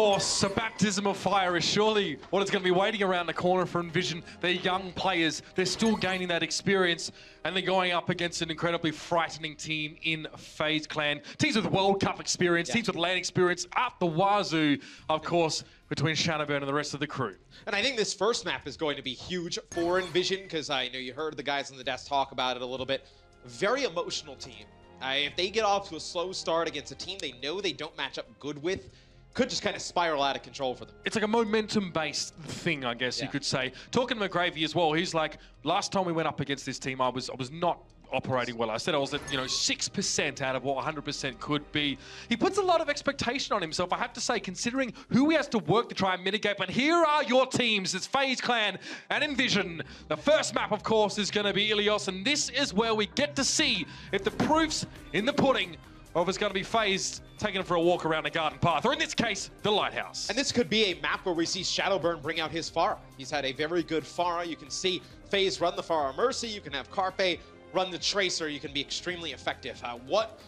course, a baptism of fire is surely what is going to be waiting around the corner for EnVision. They're young players. They're still gaining that experience, and they're going up against an incredibly frightening team in FaZe Clan. Teams with World Cup experience, teams with LAN experience, up the wazoo, of course, between Shadowburn and the rest of the crew. And I think this first map is going to be huge for EnVision, because I know you heard the guys on the desk talk about it a little bit. Very emotional team. If they get off to a slow start against a team they know they don't match up good with, could just kind of spiral out of control for them. It's like a momentum-based thing, I guess you could say. Talking to McGravy as well, he's like, last time we went up against this team, I was not operating well. I said I was at 6% out of what 100% could be. He puts a lot of expectation on himself, I have to say, considering who he has to work to try and mitigate. But here are your teams. It's FaZe Clan and EnVision. The first map, of course, is going to be Ilios, and this is where we get to see if the proof's in the pudding, or if it's going to be FaZe taking him for a walk around the garden path, or in this case, the lighthouse. And this could be a map where we see Shadowburn bring out his Pharah. He's had a very good Pharah. You can see FaZe run the Pharah Mercy. You can have Carpe run the Tracer. You can be extremely effective. What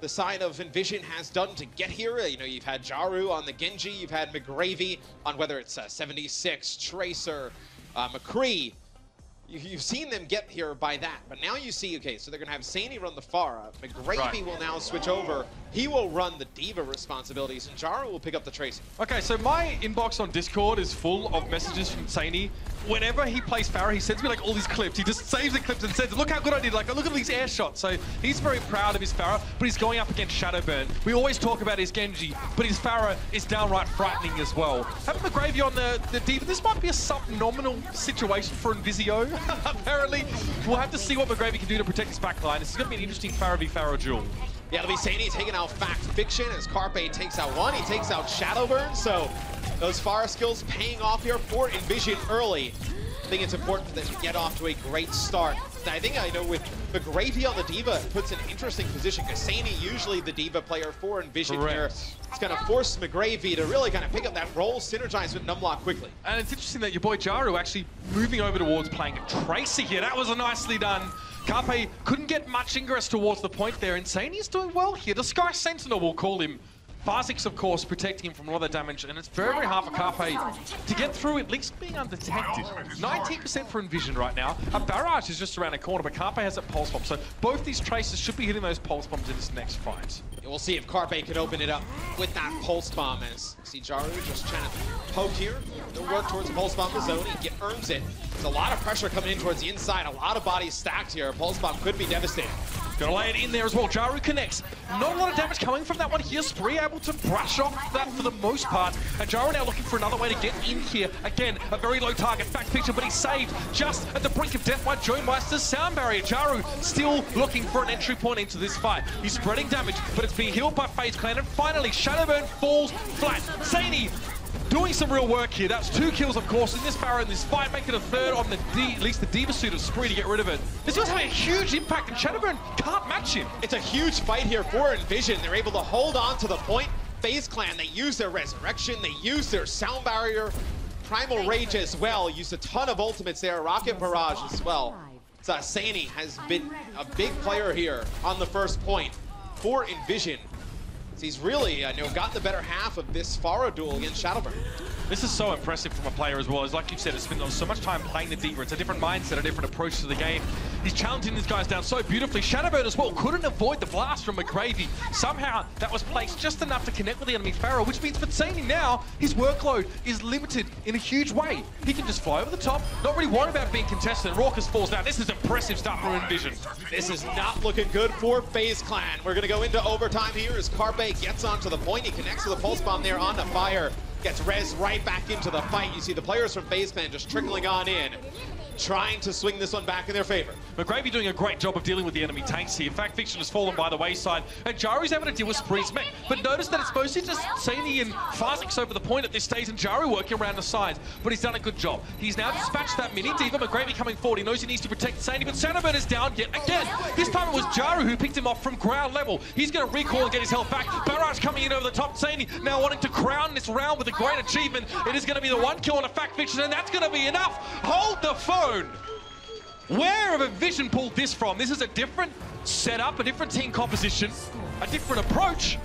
the side of EnVision has done to get here, you've had Jaru on the Genji, you've had McGravy on whether it's 76, Tracer, McCree. You've seen them get here by that, but now you see, okay, so they're going to have Sani run the Pharah, McGravy will now switch over, he will run the Diva responsibilities, and Jaru will pick up the Tracer. Okay, so my inbox on Discord is full of messages from Sani. Whenever he plays Pharah, he sends me like all these clips. He just saves the clips and says, look how good I did, like look at these air shots. So he's very proud of his Pharah, but he's going up against Shadowburn. We always talk about his Genji, but his Pharah is downright frightening as well. Having McGravy on the Diva, this might be a subnominal situation for EnVisio. Apparently, we'll have to see what McGravy can do to protect his backline. This is going to be an interesting Pharah v Pharah duel. Yeah, it'll be Sani taking out Fact Fiction as Carpe takes out one. He takes out Shadowburn, so those Pharah skills paying off here for EnVision early. I think it's important for them to get off to a great start. I think with McGravy on the Diva, it puts an interesting position, because Sani, usually the Diva player for EnVision here. It's going to force McGravy to really kind of pick up that role, synergize with Numlock quickly. And it's interesting that your boy Jaru actually moving over towards playing Tracy here. That was nicely done. Carpe couldn't get much ingress towards the point there, and Sani's doing well here. The Sky Sentinel will call him. FaZe, of course, protecting him from a lot of damage, and it's very, very hard for Carpe to get through, at least being undetected. 19% for EnVision right now. A barrage is just around the corner, but Carpe has a pulse bomb, so both these Tracers should be hitting those pulse bombs in this next fight. We'll see if Carpe can open it up with that pulse bomb, as see Jaru just trying to poke here. He'll work towards the pulse bomb zone. He earns it. There's a lot of pressure coming in towards the inside. A lot of bodies stacked here. Pulse bomb could be devastating. Gonna lay it in there as well. Jaru connects. Not a lot of damage coming from that one here. Spree able to brush off that for the most part. And Jaru now looking for another way to get in here. Again, a very low target. Fact Fiction, but he's saved just at the brink of death by Joe Meister's sound barrier. Jaru still looking for an entry point into this fight. He's spreading damage, but it's being healed by FaZe Clan. And finally, Shadowburn falls flat. Sani doing some real work here. That's 2 kills, of course, in this Pharah, in this fight, making a third on at least the Diva suit of Spree to get rid of it. This was having a huge impact, and Shadowburn can't match him. It's a huge fight here for EnVision. They're able to hold on to the point. FaZe Clan, they use their Resurrection, they use their Sound Barrier, Primal Rage as well, used a ton of ultimates there, Rocket Barrage as well. So Sani has been a big player here on the first point for EnVision. He's really, gotten the better half of this Pharah duel against Shadowburn. This is so impressive from a player as well. As like you said, it's been so much time playing the Diva. It's a different mindset, a different approach to the game. He's challenging these guys down so beautifully. Shadowburn as well couldn't avoid the blast from McGravy. Somehow, that was placed just enough to connect with the enemy Pharah, which means for Sani now, his workload is limited in a huge way. He can just fly over the top, not really worry about being contested, and Raucus falls down. This is impressive stuff from EnVision. This is not looking good for FaZe Clan. We're going to go into overtime here as Carpe gets onto the point. He connects with a pulse bomb there on the fire. Gets res right back into the fight. You see the players from FaZe Clan just trickling on in, trying to swing this one back in their favor. McGravy doing a great job of dealing with the enemy tanks here. Fact Fiction has fallen by the wayside, and Jaru's able to deal with Spree's mech. But notice that it's mostly just Sani and FaZe over the point at this stage, and Jaru working around the sides, but he's done a good job. He's now dispatched that mini Diva. McGravy coming forward. He knows he needs to protect Sani, but Shadowburn is down yet again. This time it was Jaru who picked him off from ground level. He's going to recall and get his health back. Barrage coming in over the top. Sani now wanting to crown this round with a great achievement. It is going to be the 1 kill on a Fact Fiction, and that's going to be enough. Hold the phone. Where have EnVision pulled this from? This is a different setup, a different team composition, a different approach,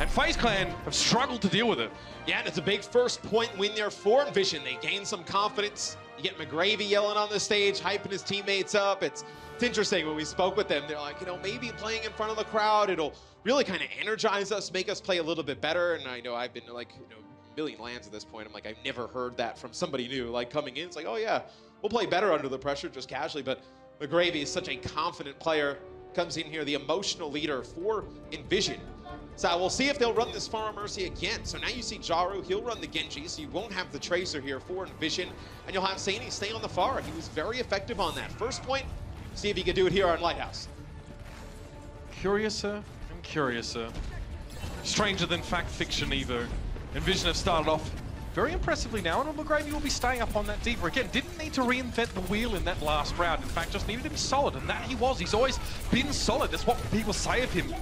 And FaZe Clan have struggled to deal with it. Yeah, and it's a big first point win there for EnVision. They gain some confidence. You get McGravy yelling on the stage, hyping his teammates up. It's interesting when we spoke with them. They're like, you know, maybe playing in front of the crowd, it'll really kind of energize us, make us play a little bit better. And I know I've been like, you know, a million lands at this point. I'm like, I've never heard that from somebody new. Like coming in, it's like, oh yeah, we'll play better under the pressure, just casually. But McGravy is such a confident player. Comes in here, the emotional leader for EnVision. So we'll see if they'll run this Pharah Mercy again. So now you see Jaru, he'll run the Genji, so you won't have the Tracer here for EnVision. And you'll have Saini stay on the Pharah. He was very effective on that first point. See if he could do it here on Lighthouse. Curiouser and curiouser. Stranger than fact fiction, Evo. EnVision have started off very impressively now, and McGravy will be staying up on that deeper. Again, didn't need to reinvent the wheel in that last round. In fact, just needed to be solid, and that he was. He's always been solid. That's what people say of him.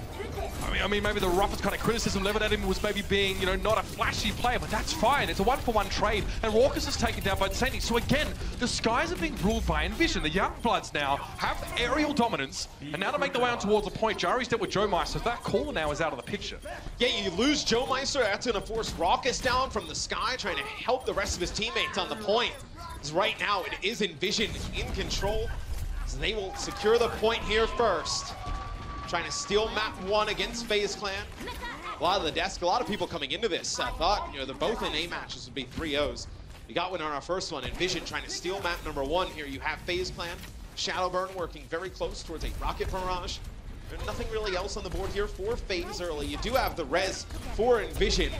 I mean, maybe the roughest kind of criticism leveled at him was maybe being, you know, not a flashy player, but that's fine. It's a one-for-one trade, and Raucus is taken down by Saini. So again, the skies are being ruled by EnVision. The Young Bloods now have aerial dominance, and now to make the way on towards a point, Jaru's dealt with Joe Meister. So that caller now is out of the picture. Yeah, you lose Joe Meister. That's going to force Raucus down from the sky, trying to help the rest of his teammates on the point. Because right now, it is EnVision in control. So they will secure the point here first. Trying to steal map 1 against FaZe Clan. A lot of the desk, a lot of people coming into this. I thought, you know, the both in A matches would be 3-0s. We got one on our first one. EnVision trying to steal map number 1 here. You have FaZe Clan. Shadowburn working very close towards a rocket barrage. There's nothing really else on the board here for FaZe early. You do have the res for EnVision.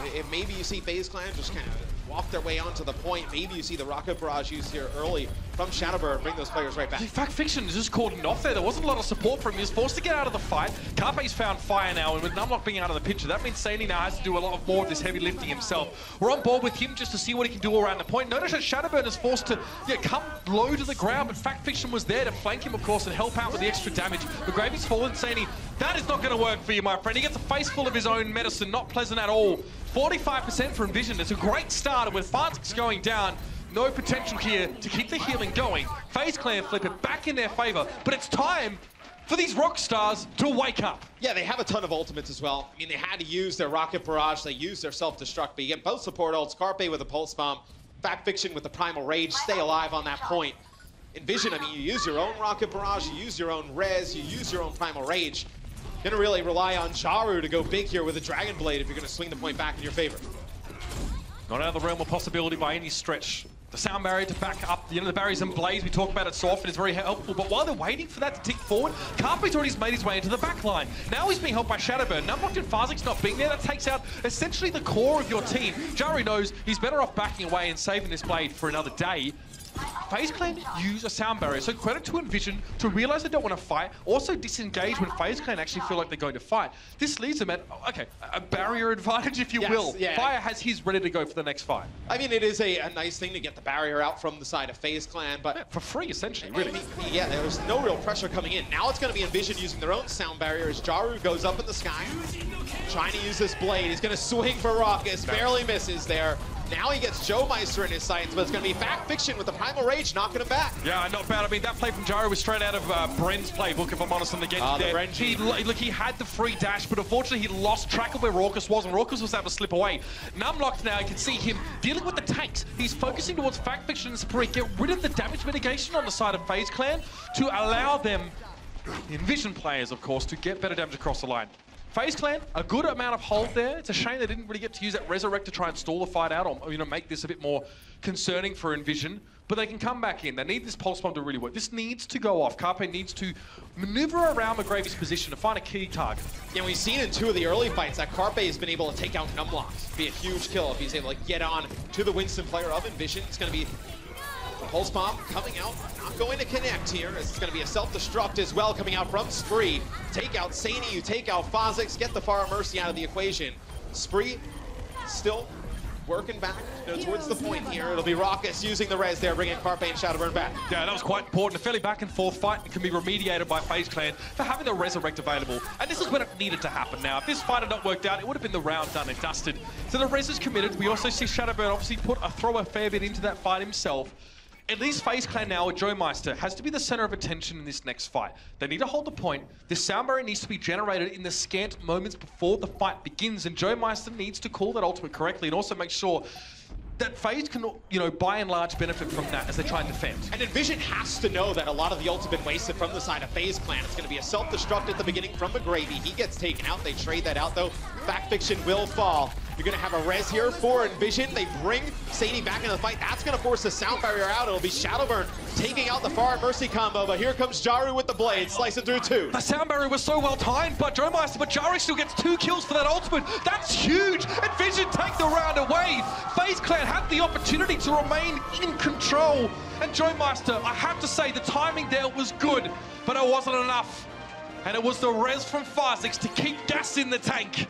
If maybe you see FaZe Clan just kind of walk their way onto the point. Maybe you see the rocket barrage used here early from Shadowburn, bring those players right back. In fact, Fiction just cordoned off there. There wasn't a lot of support from him. He was forced to get out of the fight. Carpe's found fire now, and with Numlock being out of the picture, that means Saini now has to do a lot more of this heavy lifting himself. We're on board with him just to see what he can do around the point. Notice that Shadowburn is forced to come low to the ground, but Fact Fiction was there to flank him, of course, and help out with the extra damage. McGravy's fallen. Saini, that is not going to work for you, my friend. He gets a face full of his own medicine. Not pleasant at all. 45% for EnVision. It's a great start, and with Fart's going down, no potential here to keep the healing going. FaZe Clan flip it back in their favor, but it's time for these rock stars to wake up. Yeah, they have a ton of ultimates as well. I mean, they had to use their rocket barrage, they used their self-destruct, but you get both support ults, Carpe with a pulse bomb, Fact Fiction with the primal rage, stay alive on that point. EnVision, I mean, you use your own rocket barrage, you use your own res, you use your own primal rage. Gonna really rely on Jaru to go big here with a Dragon Blade if you're gonna swing the point back in your favor. Not out of the realm of possibility by any stretch. The sound barrier to back up, you know, the barriers and blaze, we talk about it so often, is very helpful, but while they're waiting for that to tick forward, Carpe's already made his way into the back line. Now he's being helped by Shadowburn. Numlocked and Farzik's not being there, that takes out essentially the core of your team. Jaru knows he's better off backing away and saving this blade for another day. FaZe Clan use a sound barrier, so credit to EnVision to realize they don't want to fight, also disengage when FaZe Clan actually feel like they're going to fight. This leaves them at, okay, a barrier advantage, if you will. Yeah. Fire has his ready to go for the next fight. I mean, it is a nice thing to get the barrier out from the side of FaZe Clan, but... Yeah, for free, essentially, really. I mean, yeah, there's no real pressure coming in. Now it's going to be EnVision using their own sound barrier as Jaru goes up in the sky, trying to use this blade. He's going to swing for Raucus, barely misses there. Now he gets Joe Meister in his sights, but it's going to be Fact Fiction with the Primal Rage knocking him back. Yeah, not bad. I mean, that play from Jaru was straight out of Bren's playbook, if I'm honest, on the Genji there. He had the free dash, but unfortunately he lost track of where Raucus was, and Raucus was able to slip away. Numlocked now, you can see him dealing with the tanks. He's focusing towards Fact Fiction and Spree, get rid of the damage mitigation on the side of FaZe Clan to allow them, the EnVision players, of course, to get better damage across the line. FaZe Clan, a good amount of hold there. It's a shame they didn't really get to use that Resurrect to try and stall the fight out, or, you know, make this a bit more concerning for EnVision. But they can come back in. They need this pulse bomb to really work. This needs to go off. Carpe needs to maneuver around McGravy's position to find a key target. Yeah, we've seen in 2 of the early fights that Carpe has been able to take out Numlocked. Be a huge kill if he's able to get on to the Winston player of EnVision. It's going to be the pulse bomb coming out, not going to connect here. It's going to be a self-destruct as well coming out from Spree. Take out Saini, you take out FaZe, get the Pharah Mercy out of the equation. Spree still working back, you know, towards the point here. It'll be Raucus using the res there, bringing Carpe and Shadowburn back. Yeah, that was quite important. A fairly back and forth fight and can be remediated by FaZe Clan for having the Resurrect available. And this is when it needed to happen now. If this fight had not worked out, it would have been the round done and dusted. So the res is committed. We also see Shadowburn obviously throw a fair bit into that fight himself. At least FaZe Clan now with Joe Meister has to be the center of attention in this next fight. They need to hold the point. This sound barrier needs to be generated in the scant moments before the fight begins, and Joe Meister needs to call that ultimate correctly and also make sure that FaZe can, you know, by and large benefit from that as they try and defend. And EnVision has to know that a lot of the ult's been wasted from the side of FaZe Clan. It's going to be a self-destruct at the beginning from McGravy. He gets taken out. They trade that out, though. Backfiction will fall. You're going to have a res here for EnVision. They bring Sadie back into the fight. That's going to force the sound barrier out. It'll be Shadowburn taking out the Far Mercy combo, but here comes Jaru with the blade, slicing through 2. The sound barrier was so well timed, but Joe Meister, but Jaru still gets 2 kills for that ultimate. That's huge. EnVision take the round away. FaZe Clan had the opportunity to remain in control. And Joe Meister, I have to say, the timing there was good, but it wasn't enough. And it was the res from FaZe to keep gas in the tank.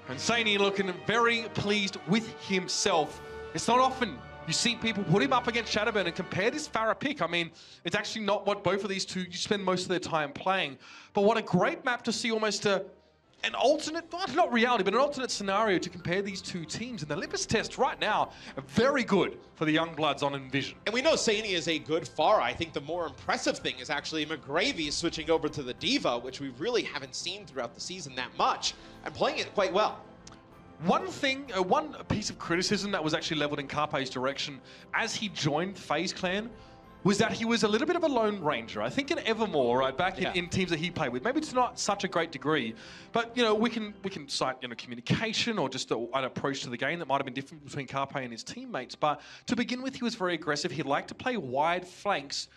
And Saini looking very pleased with himself. It's not often you see people put him up against Shadowburn and compare this Farah pick. I mean, it's actually not what both of these two you spend most of their time playing. But what a great map to see almost an alternate, not reality, but an alternate scenario to compare these two teams. And the Olympus test right now, very good for the young bloods on EnVision. And we know Saini is a good Pharah. I think the more impressive thing is actually McGravy switching over to the Diva, which we really haven't seen throughout the season that much, and playing it quite well. One thing, one piece of criticism that was actually leveled in Carpe's direction as he joined FaZe Clan was that he was a little bit of a lone ranger. I think in Evermore, right, back in teams that he played with, maybe it's not such a great degree, but you know, we can cite, you know, communication or just an approach to the game that might have been different between Carpe and his teammates. But to begin with, he was very aggressive. He liked to play wide flanks,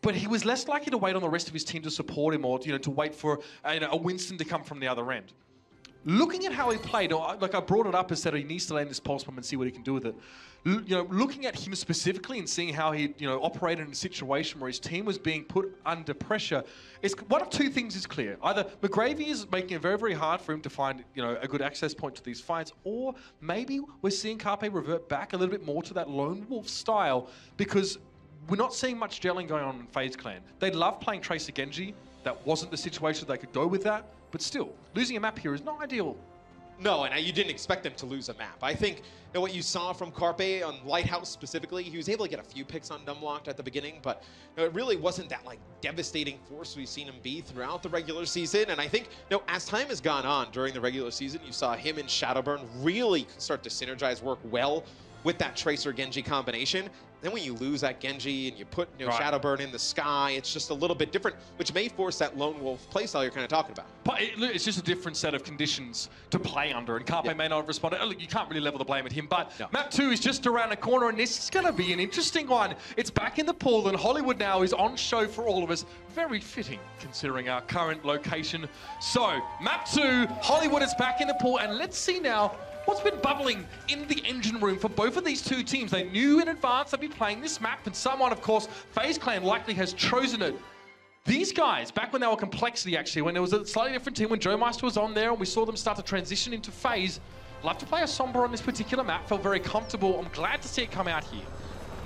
but he was less likely to wait on the rest of his team to support him or, you know, to wait for a Winston to come from the other end. Looking at how he played, like I brought it up as that he needs to land this pulse bomb and see what he can do with it. You know, looking at him specifically and seeing how he, you know, operated in a situation where his team was being put under pressure, is one of two things is clear. Either McGravy is making it very, very hard for him to find, you know, a good access point to these fights, or maybe we're seeing Carpe revert back a little bit more to that lone wolf style because we're not seeing much gelling going on in FaZe Clan. They love playing Tracer Genji. That wasn't the situation they could go with that. But still, losing a map here is not ideal. No, and you didn't expect them to lose a map. I think, you know, what you saw from Carpe on Lighthouse specifically, he was able to get a few picks on Dumblocked at the beginning, but you know, it really wasn't that like devastating force we've seen him be throughout the regular season. And I think, you know, as time has gone on during the regular season, you saw him and Shadowburn really start to synergize, work well with that Tracer Genji combination. Then when you lose that Genji and you put, you know, Shadowburn in the sky, it's just a little bit different, which may force that lone wolf playstyle you're kind of talking about. But it's just a different set of conditions to play under, and Carpe may not have responded. Look, you can't really level the blame at him, but map 2 is just around the corner, and this is going to be an interesting one. It's back in the pool, and Hollywood now is on show for all of us. Very fitting, considering our current location. So, map 2, Hollywood is back in the pool, and let's see now what's been bubbling in the engine room for both of these two teams. They knew in advance they'd be playing this map, and someone, of course, FaZe Clan likely has chosen it. These guys, back when they were Complexity, actually, when there was a slightly different team, when Joe Meister was on there and we saw them start to transition into FaZe, love to play a Sombra on this particular map, felt very comfortable. I'm glad to see it come out here.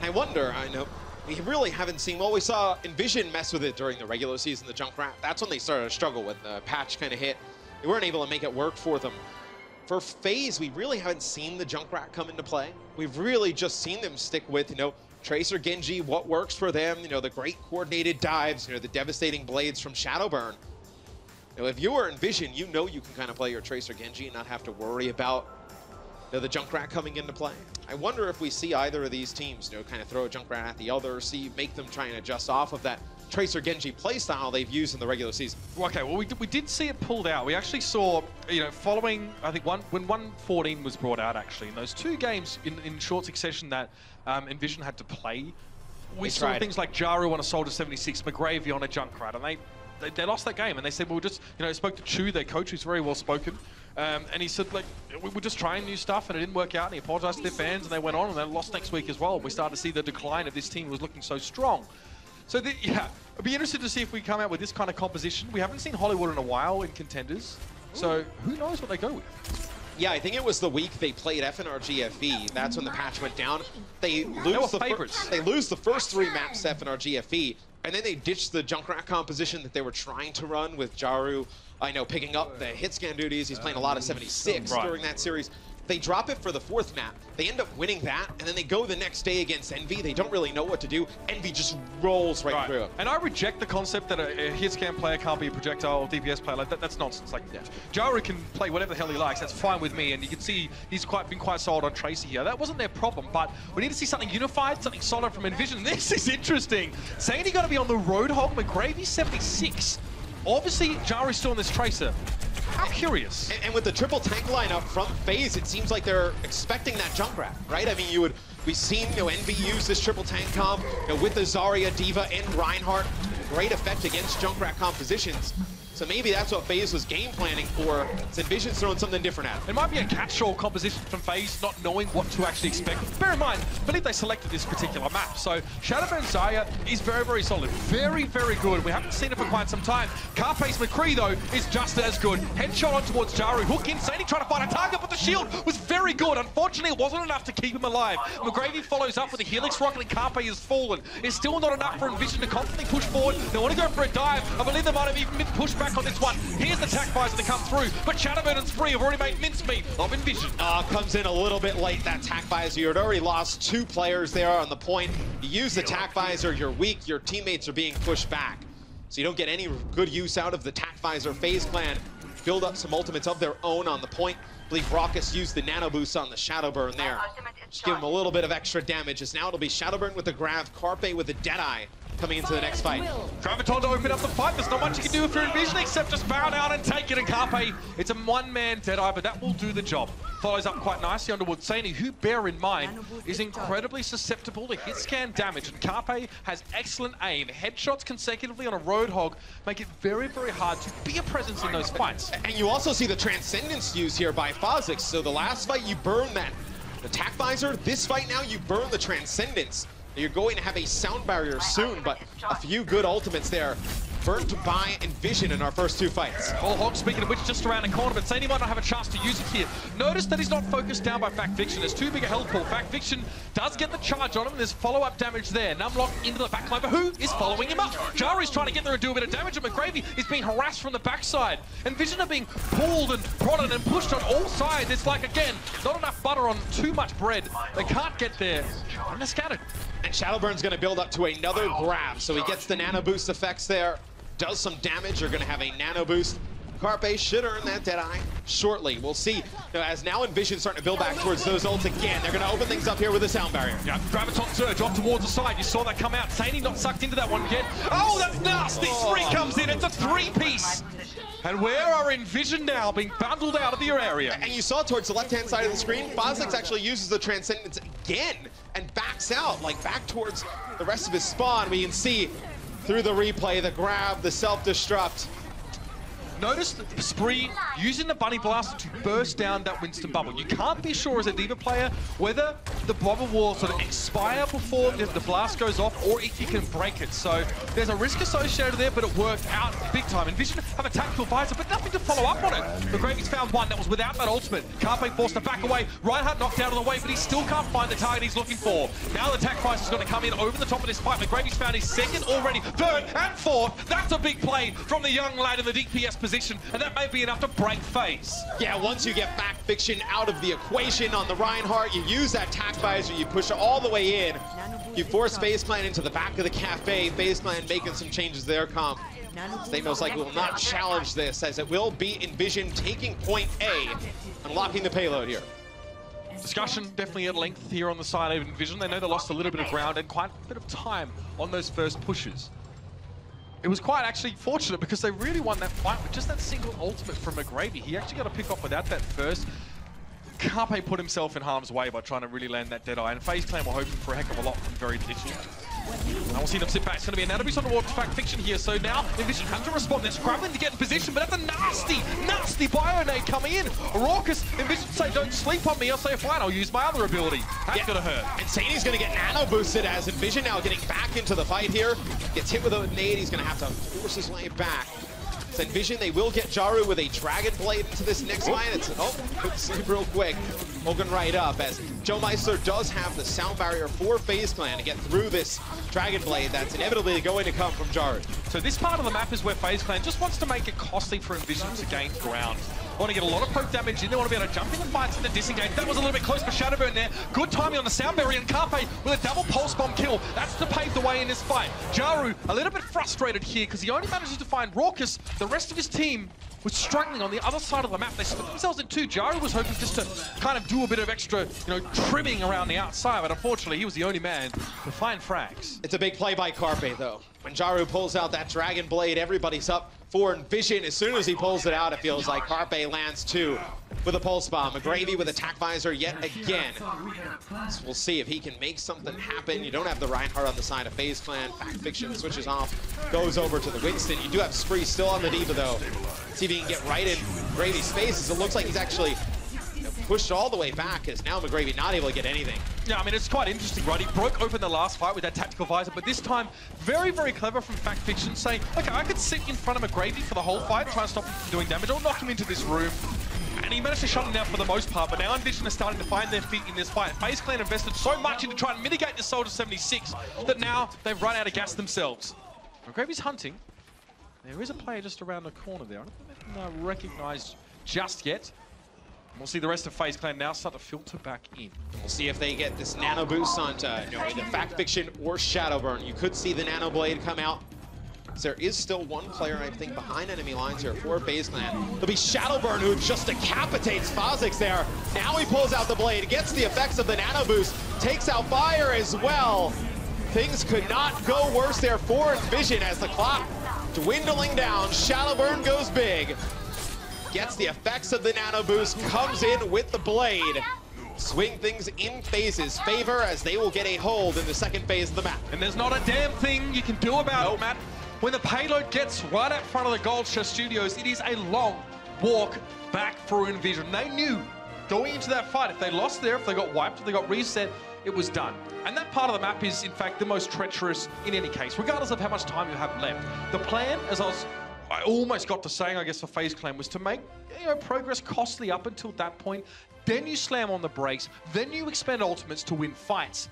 I wonder, I know, we really haven't seen, well, we saw EnVision mess with it during the regular season, the Junkrat. That's when they started to struggle when the patch kind of hit. They weren't able to make it work for them. For FaZe, we really haven't seen the Junkrat come into play. We've really just seen them stick with, you know, Tracer Genji, what works for them, you know, the great coordinated dives, you know, the devastating blades from Shadowburn. You know, if you are EnVision, you know you can kind of play your Tracer Genji and not have to worry about, you know, the Junkrat coming into play. I wonder if we see either of these teams, you know, kind of throw a Junkrat at the other, make them try and adjust off of that Tracer Genji playstyle they've used in the regular season. Okay, well, we did see it pulled out. We actually saw, you know, following, I think, when 1.14 was brought out, actually, in those two games in short succession that EnVision had to play, we saw things like Jaru on a Soldier 76, McGravy on a Junkrat, and they lost that game. And they said, well, just, you know, spoke to Chu, their coach, who's very well spoken, and he said, like, we were just trying new stuff and it didn't work out, and he apologized to their fans, and they went on and they lost next week as well. We started to see the decline of this team who was looking so strong. So, yeah, I'd be interested to see if we come out with this kind of composition. We haven't seen Hollywood in a while in Contenders, so who knows what they go with. Yeah, I think it was the week they played FNR GFE. That's when the patch went down. They lose the first 3 maps to FNR GFE, and then they ditched the Junkrat composition that they were trying to run with Jaru, I know, picking up the hit scan duties. He's playing a lot of 76 during that series. They drop it for the 4th map. They end up winning that, and then they go the next day against Envy. They don't really know what to do. Envy just rolls right through. And I reject the concept that a hit-scan player can't be a projectile DPS player. Like that's nonsense. Like, Jaru can play whatever the hell he likes. That's fine with me. And you can see he's been quite solid on Tracer here. That wasn't their problem, but we need to see something unified, something solid from EnVision. This is interesting. Sadie got to be on the Roadhog. McGravy 76. Obviously, Jaru's still on this Tracer. I'm curious. And with the triple tank lineup from FaZe, it seems like they're expecting that jump grab, right? I mean, we've seen Envy use this triple tank comp with the Zarya, D.Va, and Reinhardt. Great effect against Junkrat compositions. So maybe that's what FaZe was game planning for. EnVision's throwing something different at it. It might be a catch-all composition from FaZe, not knowing what to actually expect. Bear in mind, I believe they selected this particular map. So Shadowburn Zarya is very, very solid. Very, very good. We haven't seen it for quite some time. Carpace McCree, though, is just as good. Headshot on towards Jaru. Hook in, Sadie trying to find a target, but the shield was very good. Unfortunately, it wasn't enough to keep him alive. McGravy follows up with a Helix Rocket, and Carpe has fallen. It's still not enough for EnVision to constantly push forward. They want to go for a dive. I believe they might have even been pushed back on this one. Here's the attack visor to come through, but Shadowburn and Spree have already made mincemeat of EnVision. Comes in a little bit late, that attack visor. You had already lost 2 players there on the point. You use the attack visor, you're weak, your teammates are being pushed back. So you don't get any good use out of the attack visor. FaZe Clan build up some ultimates of their own on the point. I believe Raucus used the nano boost on the Shadowburn there. Just give him a little bit of extra damage, as now it'll be Shadowburn with the grab, Carpe with the Deadeye coming into the next fight. Graviton to open up the fight. There's not much you can do if you're EnVision except just bow down and take it. And Carpe, it's a one-man Deadeye, but that will do the job. Follows up quite nicely onto Wutsani, who, bear in mind, is incredibly susceptible to hit scan damage. And Carpe has excellent aim. Headshots consecutively on a Roadhog make it very, very hard to be a presence in those fights. And you also see the Transcendence used here by FaZe. So the last fight, you burn that attack visor. This fight now, you burn the Transcendence. You're going to have a sound barrier soon, but a few good ultimates there. Burnt by EnVision in our first 2 fights. Hog, speaking of which, just around the corner, but Sadie might not have a chance to use it here. Notice that he's not focused down by FaZe. There's too big a health pool. FaZe does get the charge on him, and there's follow-up damage there. Numlock into the backline, but who is following him up? Jaru's trying to get there and do a bit of damage, and McGravy is being harassed from the backside. EnVision are being pulled and prodded and pushed on all sides. It's like, again, not enough butter on too much bread. They can't get there, and they're scattered. And Shadowburn's going to build up to another grab, so he gets the nano boost effects there. Does some damage. You're going to have a nano boost. Carpe should earn that Deadeye shortly. We'll see. As now EnVision's starting to build back towards those ults again. They're going to open things up here with a sound barrier. Yeah, Graviton surge off towards the side. You saw that come out. Sadie not sucked into that one yet. Oh, that's nasty. Spree comes in. It's a 3-piece. And where are EnVision now being bundled out of the area? And you saw towards the left-hand side of the screen, FaZe actually uses the Transcendence again and backs out, like back towards the rest of his spawn. We can see through the replay, the grab, the self-destruct. Notice Spree using the Bunny Blaster to burst down that Winston bubble. You can't be sure as a D.Va player whether the bubble will sort of expire before the blast goes off or if you can break it. So there's a risk associated there, but it worked out big time. EnVision have a tactical visor, but nothing to follow up on it. McGravy's found one that was without that ultimate. Carpe forced to back away. Reinhardt knocked out of the way, but he still can't find the target he's looking for. Now the attack visor's going to come in over the top of this fight. McGravy's found his 2nd already, 3rd and 4th. That's a big play from the young lad in the DPS position. And that may be enough to break FaZe. Yeah, once you get back Fiction out of the equation on the Reinhardt, you use that attack visor, you push it all the way in. You force FaZe Clan into the back of the cafe. FaZe Clan making some changes to their comp. They most likely will not challenge this, as it will be EnVision taking point A, unlocking the payload here. Discussion definitely at length here on the side of EnVision. They know they lost a little bit of ground and quite a bit of time on those first pushes. It was quite actually fortunate because they really won that fight with just that single ultimate from McGravy. He actually got a pick off without that first. Carpe put himself in harm's way by trying to really land that Deadeye, and FaZe Clan were hoping for a heck of a lot from very little. And we'll see them sit back. It's going to be another piece on the wall to Fiction here. So now EnVision have to respond. They're scrambling to get in position, but that's a nasty Bionade coming in. Raucus, EnVision say, don't sleep on me. I'll say, fine, I'll use my other ability. That's going to hurt. And Sadie's going to get nano boosted as EnVision now getting back into the fight here. Gets hit with a nade. He's going to have to force his way back. So EnVision, they will get Jaru with a Dragon Blade into this next line. It's quick sleep real quick. Hogan right up as Joe Meisler does have the sound barrier for FaZe Clan to get through this Dragon Blade that's inevitably going to come from Jaru. So this part of the map is where FaZe Clan just wants to make it costly for EnVision to gain ground. want to get a lot of poke damage in. They want to be able to jump in the fights and then disengage. That was a little bit close for Shadowburn there. Good timing on the sound barrier, and Carpe with a double pulse bomb kill. That's to pave the way in this fight. Jaru a little bit frustrated here because he only manages to find Raucus. The rest of his team was struggling on the other side of the map. They split themselves in two. Jaru was hoping just to kind of do a bit of extra, trimming around the outside, but unfortunately he was the only man to find frags. It's a big play by Carpe though. When Jaru pulls out that Dragon Blade, everybody's up for EnVision. As soon as he pulls it out, it feels like Carpe lands two with a pulse bomb. McGravy with attack visor yet again. So we'll see if he can make something happen. You don't have the Reinhardt on the side of FaZe Clan. Fact Fiction switches off, goes over to the Winston. You do have Spree still on the D.Va though. See if he can get right in McGravy's face, as it looks like he's actually pushed all the way back, as now McGravy not able to get anything. Yeah, I mean, it's quite interesting, right? He broke open the last fight with that tactical visor, but this time, very, very clever from Fact Fiction, saying, okay, I could sit in front of McGravy for the whole fight, try and stop him from doing damage, or knock him into this room. And he managed to shut him down for the most part, but now EnVision is starting to find their feet in this fight. FaZe Clan invested so much into trying to mitigate the Soldier 76 that now they've run out of gas themselves. McGravy's hunting. There is a player just around the corner there. I don't think they've been recognized just yet. We'll see the rest of FaZe Clan now start to filter back in. We'll see if they get this nano boost onto either Fact Fiction or Shadowburn. You could see the nano blade come out. There is still one player, I think, behind enemy lines here for FaZe Clan. There'll be Shadowburn, who just decapitates FaZe there. Now he pulls out the blade, gets the effects of the nano boost, takes out fire as well. Things could not go worse there for EnVision as the clock dwindling down. Shadowburn goes big. Gets the effects of the nano boost, comes in with the blade. Swing things in FaZe's favor as they will get a hold in the second phase of the map. And there's not a damn thing you can do about it, Matt. When the payload gets right out front of the Gold Chest Studios, it is a long walk back for EnVision. They knew going into that fight, if they lost there, if they got wiped, if they got reset, it was done. And that part of the map is, in fact, the most treacherous in any case, regardless of how much time you have left. The plan, as I almost got to saying, I guess, for FaZe Clan, was to make progress costly up until that point. Then you slam on the brakes. Then you expend ultimates to win fights.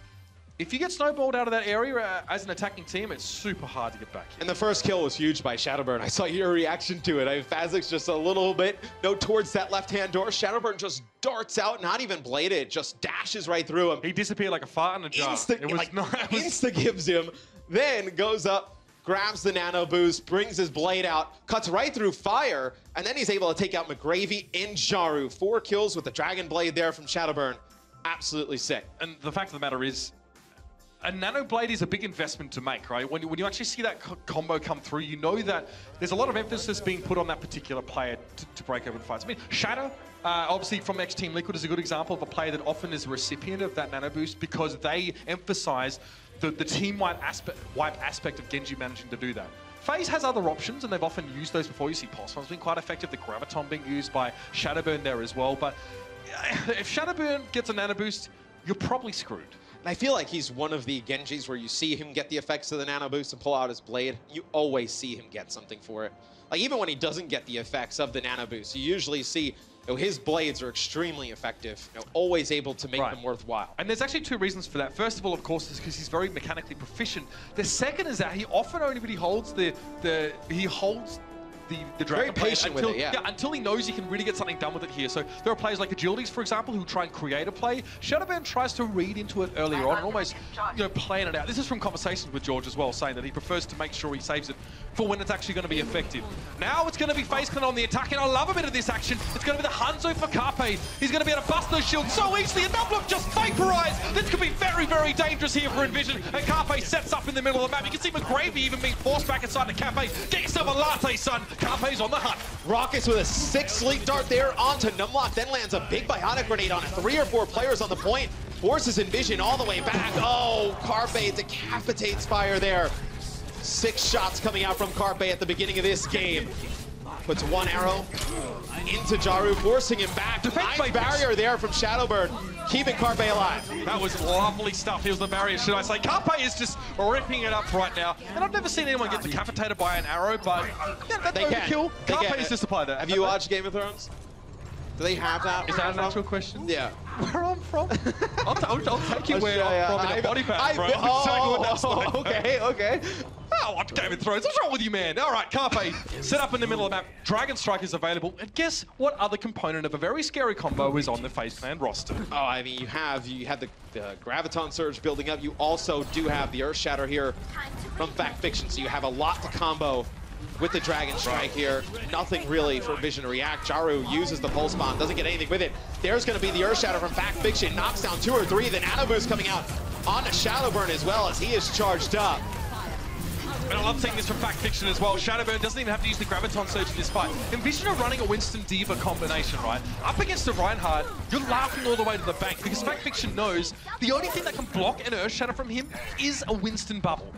If you get snowballed out of that area as an attacking team, it's super hard to get back here. And the first kill was huge by Shadowburn. I saw your reaction to it. FaZe's just a little bit towards that left-hand door. Shadowburn just darts out, not even bladed, just dashes right through him. He disappeared like a fart in a jar. Insta gives him, then goes up, grabs the nano boost, brings his blade out, cuts right through fire, and then he's able to take out McGravy and Jaru. 4 kills with the Dragon Blade there from Shadowburn. Absolutely sick. And the fact of the matter is, a nano blade is a big investment to make, right? When you actually see that combo come through, you know that there's a lot of emphasis being put on that particular player to break open fights. I mean, Shadow, obviously from X-Team Liquid, is a good example of a player that often is a recipient of that nano boost because they emphasize the team-wide aspect of Genji managing to do that. FaZe has other options, and they've often used those before. You see Pulse Bomb's been quite effective, the Graviton being used by Shadowburn there as well, but if Shadowburn gets a nano boost, you're probably screwed. And I feel like he's one of the Genjis where you see him get the effects of the nano boost and pull out his blade. You always see him get something for it. Like, even when he doesn't get the effects of the nano boost, you usually see his blades are extremely effective, always able to make them worthwhile. And there's actually 2 reasons for that. First of all, of course, is because he's very mechanically proficient. The second is that he often only really holds the Dragon Blade until, until he knows he can really get something done with it here. So there are players like the Gildies, for example, who try and create a play. Shadowburn tries to read into it earlier on and almost plan it out. This is from conversations with George as well, saying that he prefers to make sure he saves it for when it's actually going to be effective. Now it's going to be FaZe Clan on the attack, and I love a bit of this action. It's going to be the Hanzo for Carpe. He's going to be able to bust those shields so easily, and Double just vaporized. This could be very, very dangerous here for EnVision, and Carpe sets up in the middle of the map. You can see McGravy even being forced back inside the cafe. Get yourself a latte, son. Carpe's on the hunt. Raucus with a 6 sleep dart there onto Numlock, then lands a big bionic grenade on it. 3 or 4 players on the point. Forces EnVision all the way back. Oh, Carpe decapitates fire there. 6 shots coming out from Carpe at the beginning of this game. Puts 1 arrow into Jaru, forcing him back. Nice barrier there from Shadowburn, keeping Carpe alive. That was lovely stuff. He was the barrier, should I say. Carpe is just ripping it up right now. And I've never seen anyone get decapitated by an arrow, but that's overkill. Carpe is just applied that. Have you watched Game of Thrones? Do they have that? Is that an actual question? Yeah. Where I'm from? I'll take you where I'm from in a body bag, bro. Oh, okay. not watch Game of Thrones. What's wrong with you, man? All right, Carpe set up in the middle of the map. Dragon Strike is available. And guess what other component of a very scary combo is on the FaZe Clan roster? Oh, I mean, you have the Graviton Surge building up. You also do have the Earth Shatter here from Fact Fiction. So you have a lot to combo with the Dragon Strike here. Nothing really for EnVision to react. Jaru uses the Pulse Bomb, doesn't get anything with it. There's going to be the Earth Shatter from Fact Fiction. Knocks down 2 or 3. The Nano Boost coming out on a Shadowburn as well as he is charged up. And I love seeing this from Fact Fiction as well. Shadowburn doesn't even have to use the Graviton Surge in this fight. EnVision are running a Winston D.Va combination, right? Up against the Reinhardt, you're laughing all the way to the bank because Fact Fiction knows the only thing that can block an Earth Shatter from him is a Winston bubble.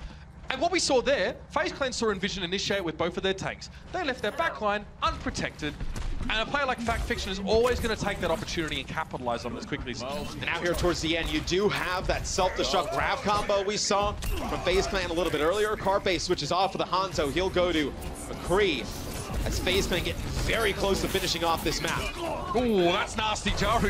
And what we saw there, FaZe Clan saw EnVision initiate with both of their tanks. They left their backline unprotected. And a player like Fact Fiction is always going to take that opportunity and capitalize on it as quickly as possible. And now here towards the end, you do have that self-destruct grab combo we saw from FaZe Clan a little bit earlier. Carpe switches off with the Hanzo. He'll go to McCree as FaZe Clan get very close to finishing off this map. Oh, that's nasty. Jaru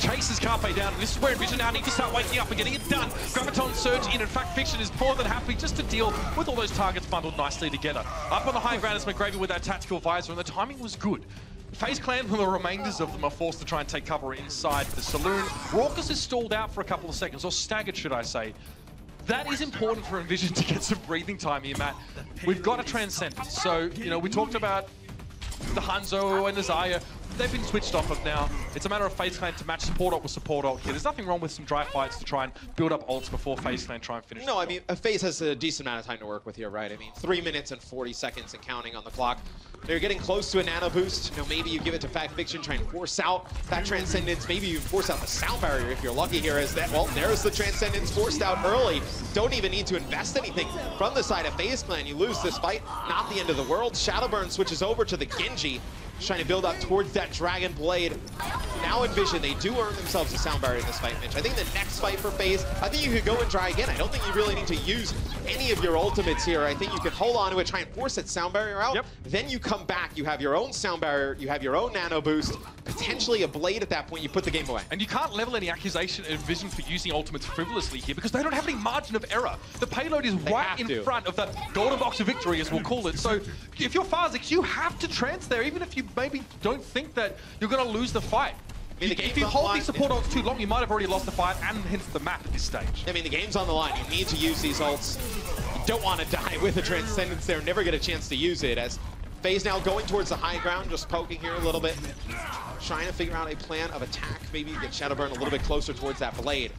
chases Carpe down. And this is where EnVision now need to start waking up and getting it done. Graviton Surge in. In fact, Fiction is more than happy just to deal with all those targets bundled nicely together. Up on the high ground is McGravy with that tactical visor, and the timing was good. FaZe Clan, the remainders of them, are forced to try and take cover inside the saloon. Raucus is stalled out for a couple of seconds, or staggered, should I say. That is important for EnVision to get some breathing time here, Matt. We've got a Transcendence. So, you know, we talked about the Hanzo and the Zaya. They've been switched off of now. It's a matter of FaZe Clan to match support ult with support ult here. There's nothing wrong with some dry fights to try and build up ults before FaZe Clan try and finish. No, I mean, FaZe has a decent amount of time to work with here, right? I mean, 3 minutes and 40 seconds and counting on the clock. They're getting close to a nano boost. You know, maybe you give it to Fact Fiction, try and force out that Transcendence. Maybe you force out the sound barrier if you're lucky here. As that, well, there's the Transcendence forced out early. Don't even need to invest anything from the side of FaZe Clan. You lose this fight, not the end of the world. Shadowburn switches over to the Genji, trying to build up towards that Dragon Blade. Now EnVision, they do earn themselves a sound barrier in this fight, Mitch. I think the next fight for FaZe, I think you could go and try again. I don't think you really need to use any of your ultimates here. I think you can hold on to it, try and force that sound barrier out. Yep. Then you come back, you have your own sound barrier, you have your own nano boost, potentially a blade at that point, you put the game away. And you can't level any accusation at EnVision for using ultimates frivolously here because they don't have any margin of error. The payload is right in front of that golden box of victory, as we'll call it. So if you're FaZe, you have to trance there, even if you maybe don't think that you're going to lose the fight. I mean, if you hold these support ults too long, you might have already lost the fight and hence the map at this stage. I mean, the game's on the line. You need to use these ults. You don't want to die with a Transcendence there. Never get a chance to use it as FaZe now going towards the high ground, just poking here a little bit. Trying to figure out a plan of attack. Maybe get Shadowburn a little bit closer towards that blade.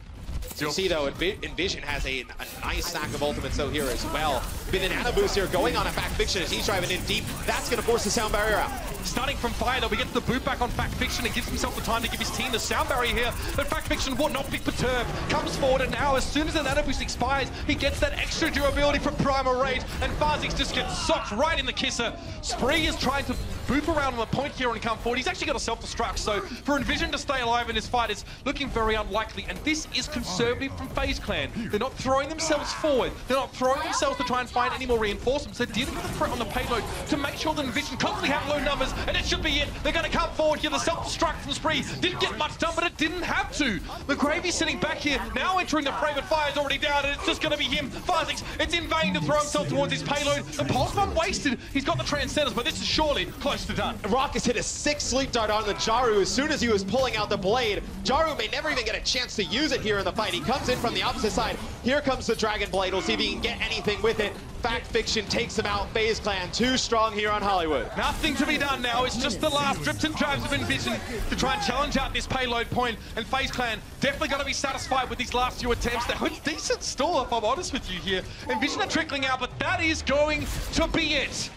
So you see, though, EnVision has a nice stack of ultimates out here as well. Been an nano boost here going on a Fact Fiction as he's driving in deep. That's going to force the sound barrier out. Starting from fire, though, we get the boot back on Fact Fiction and gives himself the time to give his team the sound barrier here. But Fact Fiction will not be perturbed. Comes forward, and now, as soon as the nano boost expires, he gets that extra durability from Primal Rage, and FaZe just gets socked right in the kisser. Spree is trying to boop around on the point here and come forward. He's actually got a self-destruct, so for EnVision to stay alive in this fight is looking very unlikely, and this is conservative from FaZe Clan. They're not throwing themselves forward. They're not throwing themselves to try and find any more reinforcements. They're dealing with the threat on the payload to make sure that EnVision constantly have low numbers, and it should be it. They're going to come forward here. The self-destruct from Spree didn't get much done, but it didn't have to. McGravy's sitting back here, now entering the fray, but fire's already down, and it's just going to be him. FaZe, it's in vain to throw himself towards his payload. The pulse bomb wasted. He's got the Transcendence, but this is surely close to done. Raucus hit a 6 sleep dart on the Jaru as soon as he was pulling out the blade. Jaru may never even get a chance to use it here in the fight. He comes in from the opposite side. Here comes the Dragon Blade. We'll see if he can get anything with it. Fact Fiction takes him out. FaZe Clan too strong here on Hollywood. Nothing to be done now. It's just the last drips and drabs of EnVision to try and challenge out this payload point. And FaZe Clan definitely going to be satisfied with these last few attempts. They're a decent stall, if I'm honest with you here. EnVision are trickling out, but that is going to be it.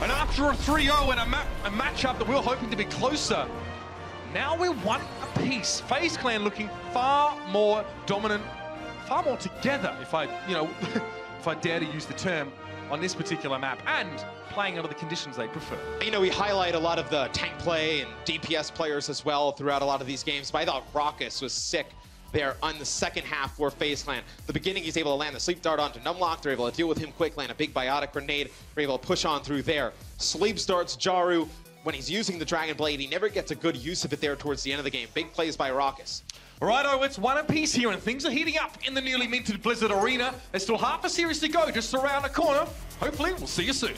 And after a 3-0 and a matchup that we were hoping to be closer, now we're one apiece. FaZe Clan looking far more dominant, far more together, if I dare to use the term, on this particular map, and playing under the conditions they prefer. You know, we highlight a lot of the tank play and DPS players as well throughout a lot of these games, but I thought Raucus was sick there on the second half for FaZe Clan. The beginning, he's able to land the sleep dart onto Numlock. They're able to deal with him quick, land a big biotic grenade. They're able to push on through there. Sleep starts Jaru, when he's using the Dragon Blade, he never gets a good use of it there towards the end of the game. Big plays by Raucus. Righto, it's one apiece here, and things are heating up in the newly minted Blizzard Arena. There's still half a series to go, just around the corner. Hopefully, we'll see you soon.